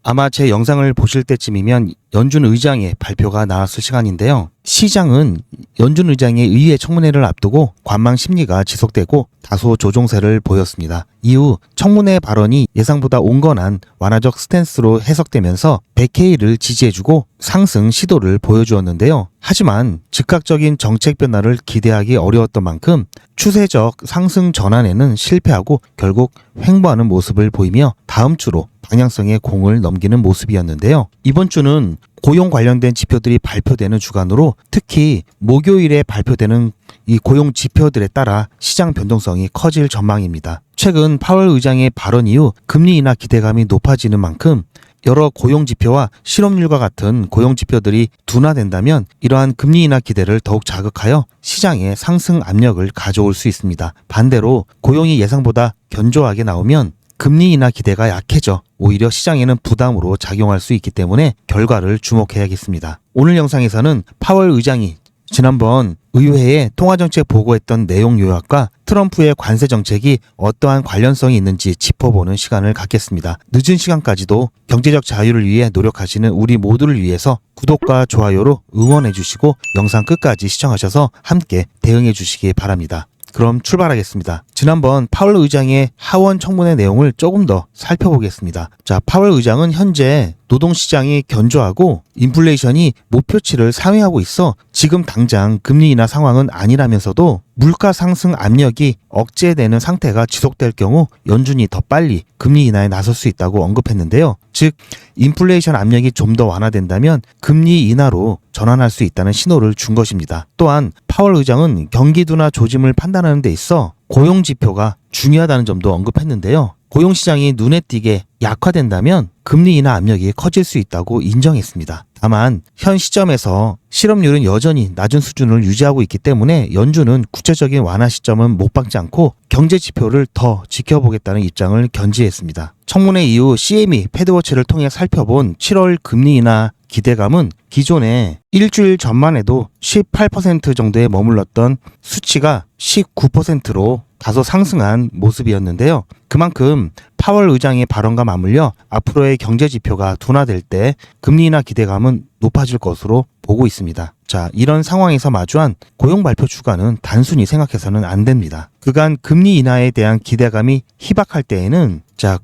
아마 제 영상을 보실 때쯤이면 연준 의장의 발표가 나왔을 시간인데요. 시장은 연준 의장의 의회 청문회를 앞두고 관망 심리가 지속되고 다소 조종세를 보였습니다. 이후 청문회 발언이 예상보다 온건한 완화적 스탠스로 해석되면서 백케이를 지지해주고 상승 시도를 보여주었는데요. 하지만 즉각적인 정책 변화를 기대하기 어려웠던 만큼 추세적 상승 전환에는 실패하고 결국 횡보하는 모습을 보이며 다음 주로 방향성의 공을 넘기는 모습이었는데요. 이번 주는 고용 관련된 지표들이 발표되는 주간으로 특히 목요일에 발표되는 이 고용 지표들에 따라 시장 변동성이 커질 전망입니다. 최근 파월 의장의 발언 이후 금리 인하 기대감이 높아지는 만큼 여러 고용 지표와 실업률과 같은 고용 지표들이 둔화된다면 이러한 금리 인하 기대를 더욱 자극하여 시장에 상승 압력을 가져올 수 있습니다. 반대로 고용이 예상보다 견조하게 나오면 금리 인하 기대가 약해져 오히려 시장에는 부담으로 작용할 수 있기 때문에 결과를 주목해야겠습니다. 오늘 영상에서는 파월 의장이 지난번 의회에 통화정책 보고했던 내용 요약과 트럼프의 관세 정책이 어떠한 관련성이 있는지 짚어보는 시간을 갖겠습니다. 늦은 시간까지도 경제적 자유를 위해 노력하시는 우리 모두를 위해서 구독과 좋아요로 응원해 주시고 영상 끝까지 시청하셔서 함께 대응해 주시기 바랍니다. 그럼 출발하겠습니다. 지난번 파월 의장의 하원 청문회 내용을 조금 더 살펴보겠습니다. 자, 파월 의장은 현재 노동시장이 견조하고 인플레이션이 목표치를 상회하고 있어 지금 당장 금리 인하 상황은 아니라면서도 물가 상승 압력이 억제되는 상태가 지속될 경우 연준이 더 빨리 금리 인하에 나설 수 있다고 언급했는데요. 즉 인플레이션 압력이 좀 더 완화된다면 금리 인하로 전환할 수 있다는 신호를 준 것입니다. 또한 파월 의장은 경기 둔화 조짐을 판단하는 데 있어 고용 지표가 중요하다는 점도 언급했는데요. 고용시장이 눈에 띄게 약화된다면 금리 인하 압력이 커질 수 있다고 인정했습니다. 다만 현 시점에서 실업률은 여전히 낮은 수준을 유지하고 있기 때문에 연준은 구체적인 완화 시점은 못 박지 않고 경제 지표를 더 지켜보겠다는 입장을 견지했습니다. 청문회 이후 CME 패드워치를 통해 살펴본 7월 금리 인하 기대감은 기존에 일주일 전만 해도 18% 정도에 머물렀던 수치가 19%로 다소 상승한 모습이었는데요. 그만큼 파월 의장의 발언과 맞물려 앞으로의 경제 지표가 둔화될 때 금리 인하 기대감은 높아질 것으로 보고 있습니다. 자, 이런 상황에서 마주한 고용 발표 주간은 단순히 생각해서는 안 됩니다. 그간 금리 인하에 대한 기대감이 희박할 때에는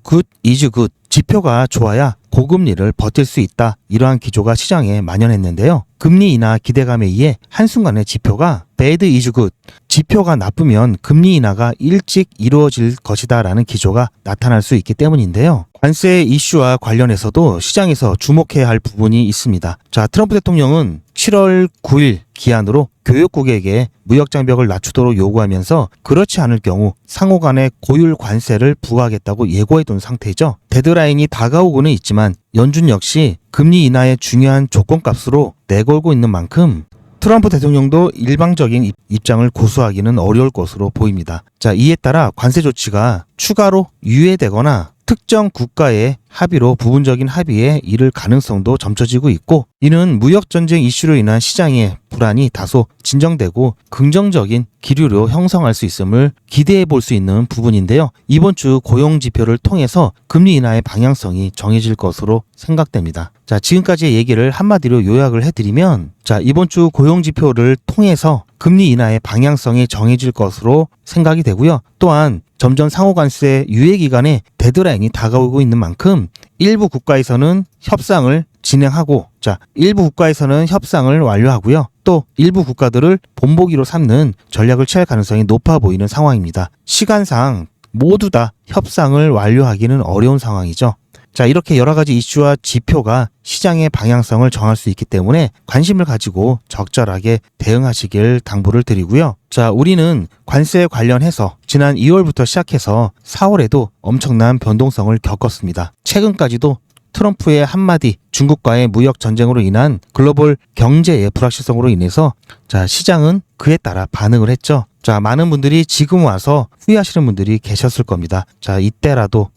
good is good, 지표가 좋아야 고금리를 버틸 수 있다, 이러한 기조가 시장에 만연했는데요. 금리 인하 기대감에 의해 한순간에 지표가 bad is good, 지표가 나쁘면 금리 인하가 일찍 이루어질 것이다 라는 기조가 나타날 수 있기 때문인데요. 관세 이슈와 관련해서도 시장에서 주목해야 할 부분이 있습니다. 자, 트럼프 대통령은 7월 9일 기한으로 교역국에게 무역 장벽을 낮추도록 요구하면서 그렇지 않을 경우 상호 간의 고율 관세를 부과하겠다고 예고해둔 상태죠. 데드라인이 다가오고는 있지만 연준 역시 금리 인하의 중요한 조건값으로 내걸고 있는 만큼 트럼프 대통령도 일방적인 입장을 고수하기는 어려울 것으로 보입니다. 자, 이에 따라 관세 조치가 추가로 유예되거나 특정 국가의 합의로 부분적인 합의에 이를 가능성도 점쳐지고 있고, 이는 무역전쟁 이슈로 인한 시장의 불안이 다소 진정되고 긍정적인 기류로 형성할 수 있음을 기대해 볼 수 있는 부분인데요. 이번 주 고용 지표를 통해서 금리 인하의 방향성이 정해질 것으로 생각됩니다. 자, 지금까지의 얘기를 한마디로 요약을 해드리면, 자, 이번 주 고용 지표를 통해서 금리 인하의 방향성이 정해질 것으로 생각이 되고요. 또한 점점 상호관세 유예 기간에 데드라인이 다가오고 있는 만큼 일부 국가에서는 협상을 진행하고, 자, 일부 국가에서는 협상을 완료하고요. 또 일부 국가들을 본보기로 삼는 전략을 취할 가능성이 높아 보이는 상황입니다. 시간상 모두 다 협상을 완료하기는 어려운 상황이죠. 자, 이렇게 여러 가지 이슈와 지표가 시장의 방향성을 정할 수 있기 때문에 관심을 가지고 적절하게 대응하시길 당부를 드리고요. 자, 우리는 관세에 관련해서 지난 2월부터 시작해서 4월에도 엄청난 변동성을 겪었습니다. 최근까지도 트럼프의 한마디 중국과의 무역 전쟁으로 인한 글로벌 경제의 불확실성으로 인해서 자, 시장은 그에 따라 반응을 했죠. 자, 많은 분들이 지금 와서 후회하시는 분들이 계셨을 겁니다. 자, 이때라도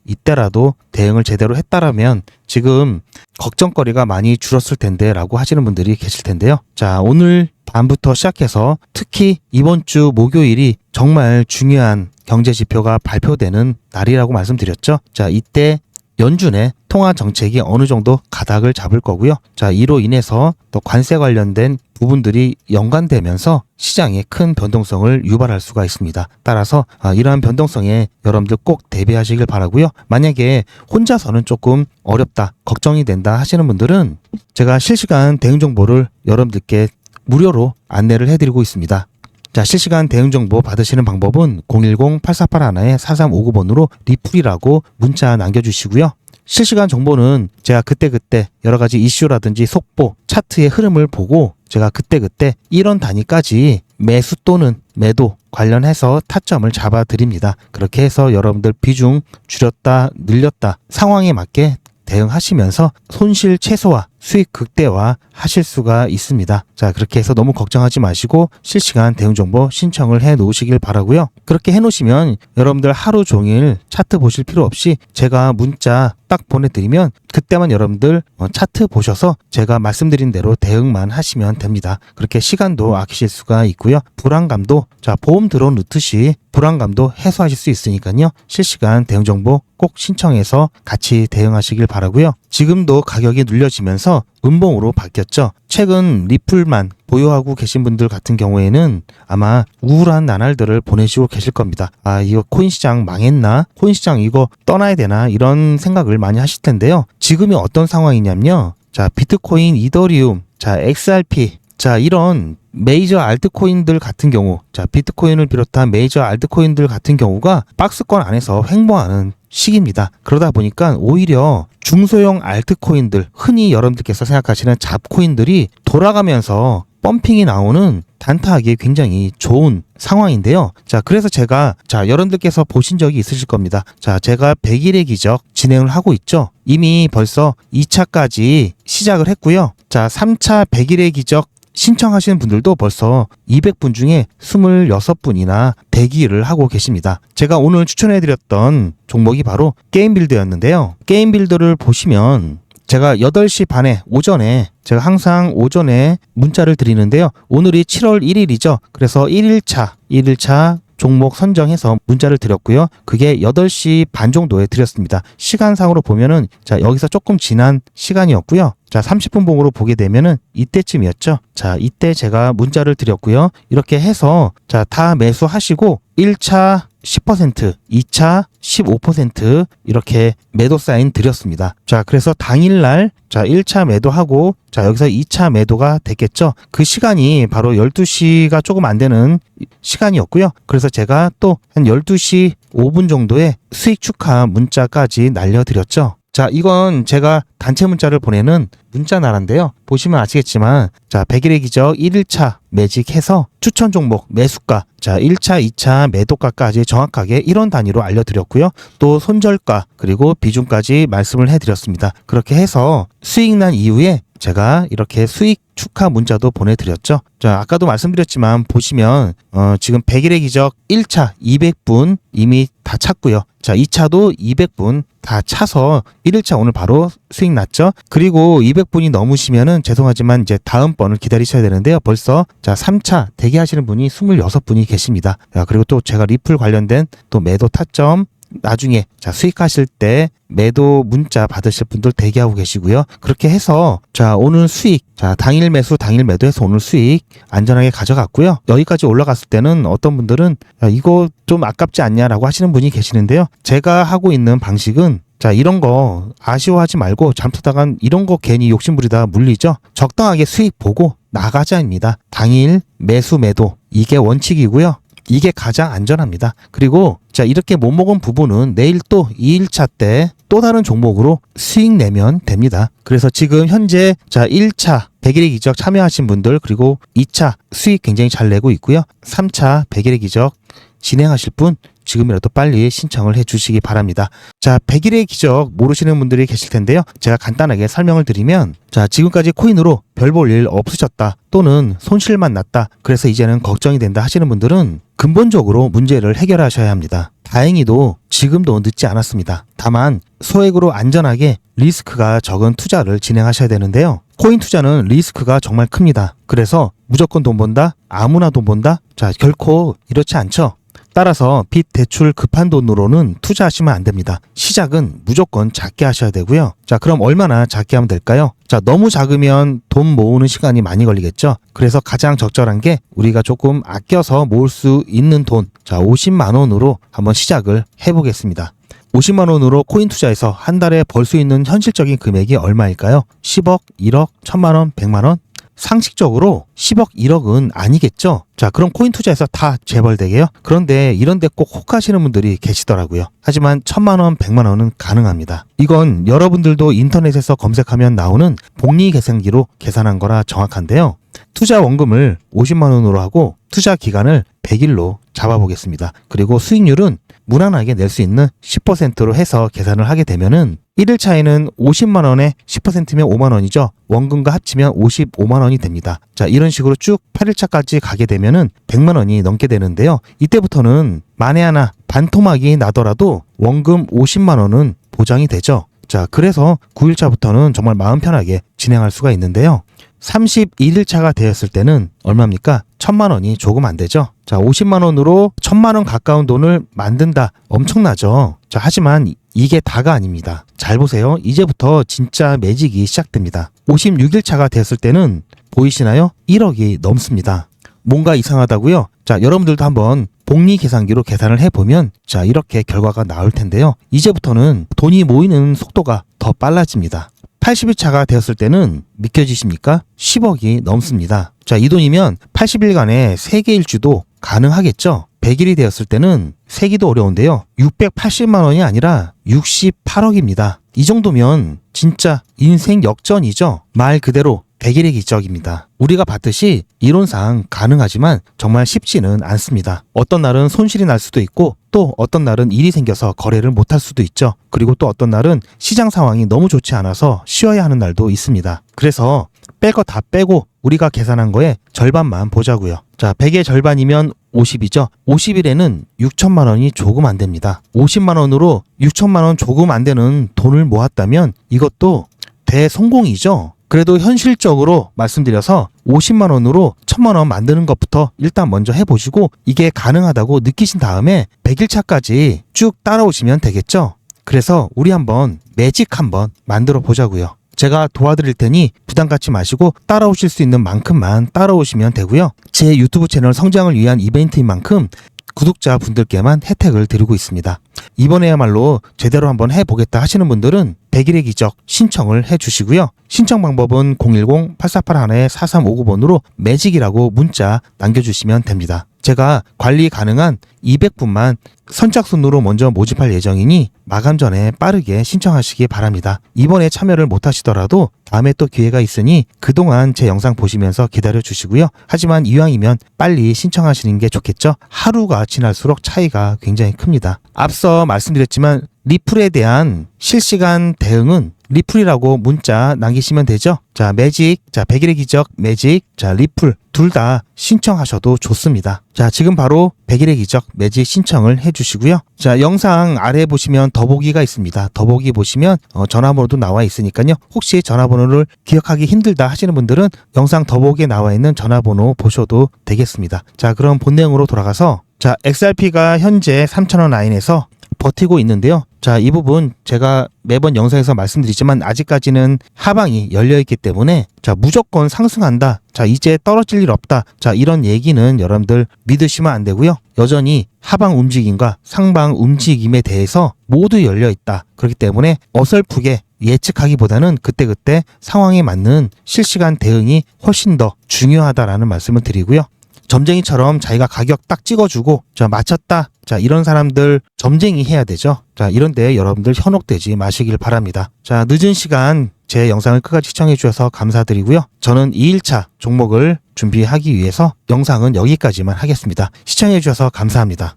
대응을 제대로 했다라면 지금 걱정거리가 많이 줄었을 텐데 라고 하시는 분들이 계실 텐데요. 자, 오늘 밤부터 시작해서 특히 이번 주 목요일이 정말 중요한 경제 지표가 발표되는 날이라고 말씀드렸죠. 자, 이때 연준의 통화 정책이 어느 정도 가닥을 잡을 거고요. 자, 이로 인해서 또 관세 관련된 부분들이 연관되면서 시장에 큰 변동성을 유발할 수가 있습니다. 따라서 이러한 변동성에 여러분들 꼭 대비하시길 바라고요. 만약에 혼자서는 조금 어렵다, 걱정이 된다 하시는 분들은 제가 실시간 대응 정보를 여러분들께 무료로 안내를 해드리고 있습니다. 자, 실시간 대응 정보 받으시는 방법은 010-8481-4359번으로 리플이라고 문자 남겨주시고요. 실시간 정보는 제가 그때그때 여러 가지 이슈라든지 속보, 차트의 흐름을 보고 제가 그때그때 1원 단위까지 매수 또는 매도 관련해서 타점을 잡아 드립니다. 그렇게 해서 여러분들 비중 줄였다, 늘렸다 상황에 맞게 대응하시면서 손실 최소화, 수익 극대화 하실 수가 있습니다. 자, 그렇게 해서 너무 걱정하지 마시고 실시간 대응 정보 신청을 해 놓으시길 바라고요. 그렇게 해 놓으시면 여러분들 하루 종일 차트 보실 필요 없이 제가 문자 딱 보내드리면 그때만 여러분들 차트 보셔서 제가 말씀드린 대로 대응만 하시면 됩니다. 그렇게 시간도 아끼실 수가 있고요. 불안감도 보험 들어놓듯이 불안감도 해소하실 수 있으니까요. 실시간 대응 정보 꼭 신청해서 같이 대응하시길 바라고요. 지금도 가격이 눌려지면서 음봉으로 바뀌었죠. 최근 리플만 보유하고 계신 분들 같은 경우에는 아마 우울한 나날들을 보내시고 계실 겁니다. 이거 코인 시장 망했나? 코인 시장 이거 떠나야 되나? 이런 생각을 많이 하실 텐데요. 지금이 어떤 상황이냐면요. 자, 비트코인, 이더리움, 자, XRP, 자, 이런 메이저 알트코인들 같은 경우, 자, 비트코인을 비롯한 메이저 알트코인들 같은 경우가 박스권 안에서 횡보하는 시기입니다. 그러다 보니까 오히려 중소형 알트코인들, 흔히 여러분들께서 생각하시는 잡코인들이 돌아가면서 펌핑이 나오는 단타하기에 굉장히 좋은 상황인데요. 자, 그래서 제가 여러분들께서 보신 적이 있으실 겁니다. 자, 제가 100일의 기적 진행을 하고 있죠. 이미 벌써 2차까지 시작을 했고요. 자, 3차 100일의 기적 신청하시는 분들도 벌써 200분 중에 26분이나 대기를 하고 계십니다. 제가 오늘 추천해드렸던 종목이 바로 게임빌드였는데요. 게임빌드를 보시면 제가 8시 반에 오전에 제가 항상 오전에 문자를 드리는데요. 오늘이 7월 1일이죠. 그래서 1일차 종목 선정해서 문자를 드렸고요. 그게 8시 반 정도에 드렸습니다. 시간상으로 보면은 여기서 조금 지난 시간이었고요. 자, 30분 봉으로 보게 되면은 이때쯤이었죠. 자, 이때 제가 문자를 드렸고요. 이렇게 해서 다 매수하시고 1차 10%, 2차 15% 이렇게 매도 사인 드렸습니다. 자, 그래서 당일날 1차 매도하고 여기서 2차 매도가 됐겠죠. 그 시간이 바로 12시가 조금 안 되는 시간이었고요. 그래서 제가 또 한 12시 5분 정도에 수익 축하 문자까지 날려드렸죠. 자, 이건 제가 단체 문자를 보내는 문자 나라인데요. 보시면 아시겠지만 100일의 기적 1일차 매직해서 추천 종목 매수가 1차, 2차 매도가까지 정확하게 1원 단위로 알려드렸고요. 또 손절가 그리고 비중까지 말씀을 해드렸습니다. 그렇게 해서 수익 난 이후에 제가 이렇게 수익 축하 문자도 보내드렸죠. 자, 아까도 말씀드렸지만 보시면 지금 100일의 기적 1차 200분 이미 다 찼고요. 자, 2차도 200분 다 차서 1일차 오늘 바로 수익 났죠. 그리고 200분이 넘으시면은 죄송하지만 이제 다음 번을 기다리셔야 되는데요. 벌써 3차 대기하시는 분이 26분이 계십니다. 자, 그리고 또 제가 리플 관련된 또 매도 타점 나중에 수익하실 때 매도 문자 받으실 분들 대기하고 계시고요. 그렇게 해서 오늘 수익 당일 매수 당일 매도해서 오늘 수익 안전하게 가져갔고요. 여기까지 올라갔을 때는 어떤 분들은 이거 좀 아깝지 않냐라고 하시는 분이 계시는데요. 제가 하고 있는 방식은 이런 거 아쉬워하지 말고 잘못하다간 이런 거 괜히 욕심부리다가 물리죠. 적당하게 수익 보고 나가자입니다. 당일 매수 매도 이게 원칙이고요. 이게 가장 안전합니다. 그리고 이렇게 못 먹은 부분은 내일 또 2일차 때 또 다른 종목으로 수익 내면 됩니다. 그래서 지금 현재 1차 100일의 기적 참여하신 분들 그리고 2차 수익 굉장히 잘 내고 있고요. 3차 100일의 기적 진행하실 분 지금이라도 빨리 신청을 해주시기 바랍니다. 자, 100일의 기적 모르시는 분들이 계실 텐데요. 제가 간단하게 설명을 드리면 지금까지 코인으로 별 볼 일 없으셨다 또는 손실만 났다 그래서 이제는 걱정이 된다 하시는 분들은 근본적으로 문제를 해결하셔야 합니다. 다행히도 지금도 늦지 않았습니다. 다만 소액으로 안전하게 리스크가 적은 투자를 진행하셔야 되는데요. 코인 투자는 리스크가 정말 큽니다. 그래서 무조건 돈 번다? 아무나 돈 번다? 결코 이렇지 않죠. 따라서 빚 대출 급한 돈으로는 투자하시면 안 됩니다. 시작은 무조건 작게 하셔야 되고요. 자, 그럼 얼마나 작게 하면 될까요? 자, 너무 작으면 돈 모으는 시간이 많이 걸리겠죠. 그래서 가장 적절한 게 우리가 조금 아껴서 모을 수 있는 돈, 자, 50만 원으로 한번 시작을 해보겠습니다. 50만 원으로 코인 투자해서 한 달에 벌 수 있는 현실적인 금액이 얼마일까요? 10억, 1억, 1000만 원, 100만 원? 상식적으로 10억, 1억은 아니겠죠? 자, 그럼 코인 투자해서 다 재벌되게요? 그런데 이런데 꼭 혹하시는 분들이 계시더라고요. 하지만 1000만 원, 100만 원은 가능합니다. 이건 여러분들도 인터넷에서 검색하면 나오는 복리 계산기로 계산한 거라 정확한데요. 투자 원금을 50만 원으로 하고 투자 기간을 100일로 잡아보겠습니다. 그리고 수익률은 무난하게 낼 수 있는 10%로 해서 계산을 하게 되면은 1일 차에는 50만 원에 10%면 5만 원이죠. 원금과 합치면 55만 원이 됩니다. 자, 이런 식으로 쭉 8일차까지 가게 되면은 100만 원이 넘게 되는데요. 이때부터는 만에 하나 반토막이 나더라도 원금 50만 원은 보장이 되죠. 자, 그래서 9일차부터는 정말 마음 편하게 진행할 수가 있는데요. 31일차가 되었을 때는 얼마입니까? 1000만 원이 조금 안 되죠. 자, 50만 원으로 1000만 원 가까운 돈을 만든다. 엄청나죠. 자, 하지만 이게 다가 아닙니다. 잘 보세요. 이제부터 진짜 매직이 시작됩니다. 56일차가 되었을 때는 보이시나요? 1억이 넘습니다. 뭔가 이상하다고요? 자, 여러분들도 한번 복리 계산기로 계산을 해보면 자, 이렇게 결과가 나올 텐데요. 이제부터는 돈이 모이는 속도가 더 빨라집니다. 80일차가 되었을 때는 믿겨지십니까? 10억이 넘습니다. 자, 이 돈이면 80일간의 세계 일주도 가능하겠죠? 100일이 되었을 때는 세기도 어려운데요. 680만 원이 아니라 68억입니다. 이 정도면 진짜 인생 역전이죠. 말 그대로 100일의 기적입니다. 우리가 봤듯이 이론상 가능하지만 정말 쉽지는 않습니다. 어떤 날은 손실이 날 수도 있고 또 어떤 날은 일이 생겨서 거래를 못할 수도 있죠. 그리고 또 어떤 날은 시장 상황이 너무 좋지 않아서 쉬어야 하는 날도 있습니다. 그래서 뺄 거 다 빼고 우리가 계산한 거에 절반만 보자고요. 자, 100의 절반이면 50이죠. 50일에는 6천만 원이 조금 안 됩니다. 50만 원으로 6천만 원 조금 안 되는 돈을 모았다면 이것도 대성공이죠. 그래도 현실적으로 말씀드려서 50만 원으로 1000만 원 만드는 것부터 일단 먼저 해보시고 이게 가능하다고 느끼신 다음에 100일차까지 쭉 따라오시면 되겠죠. 그래서 우리 한번 매직 한번 만들어 보자고요. 제가 도와드릴 테니 부담 갖지 마시고 따라오실 수 있는 만큼만 따라오시면 되고요. 제 유튜브 채널 성장을 위한 이벤트인 만큼 구독자분들께만 혜택을 드리고 있습니다. 이번에야말로 제대로 한번 해보겠다 하시는 분들은 100일의 기적 신청을 해주시고요. 신청 방법은 010-8481-4359번으로 매직이라고 문자 남겨주시면 됩니다. 제가 관리 가능한 200분만 선착순으로 먼저 모집할 예정이니 마감 전에 빠르게 신청하시기 바랍니다. 이번에 참여를 못하시더라도 다음에 또 기회가 있으니 그동안 제 영상 보시면서 기다려 주시고요. 하지만 이왕이면 빨리 신청하시는 게 좋겠죠. 하루가 지날수록 차이가 굉장히 큽니다. 앞서 말씀드렸지만 리플에 대한 실시간 대응은 리플이라고 문자 남기시면 되죠. 자, 매직, 자, 100일의 기적, 매직, 자, 리플 둘 다 신청하셔도 좋습니다. 자, 지금 바로 100일의 기적, 매직 신청을 해주시고요. 자, 영상 아래에 보시면 더보기가 있습니다. 더보기 보시면 전화번호도 나와 있으니까요. 혹시 전화번호를 기억하기 힘들다 하시는 분들은 영상 더보기에 나와 있는 전화번호 보셔도 되겠습니다. 자, 그럼 본 내용으로 돌아가서 자, XRP가 현재 3,000원 라인에서 버티고 있는데요. 자, 이 부분 제가 매번 영상에서 말씀드리지만 아직까지는 하방이 열려있기 때문에 자, 무조건 상승한다. 자, 이제 떨어질 일 없다. 자, 이런 얘기는 여러분들 믿으시면 안 되고요. 여전히 하방 움직임과 상방 움직임에 대해서 모두 열려있다. 그렇기 때문에 어설프게 예측하기보다는 그때그때 상황에 맞는 실시간 대응이 훨씬 더 중요하다라는 말씀을 드리고요. 점쟁이처럼 자기가 가격 딱 찍어주고 자, 맞췄다. 자, 이런 사람들 점쟁이 해야 되죠. 자, 이런데 여러분들 현혹되지 마시길 바랍니다. 자, 늦은 시간 제 영상을 끝까지 시청해 주셔서 감사드리고요. 저는 2일차 종목을 준비하기 위해서 영상은 여기까지만 하겠습니다. 시청해 주셔서 감사합니다.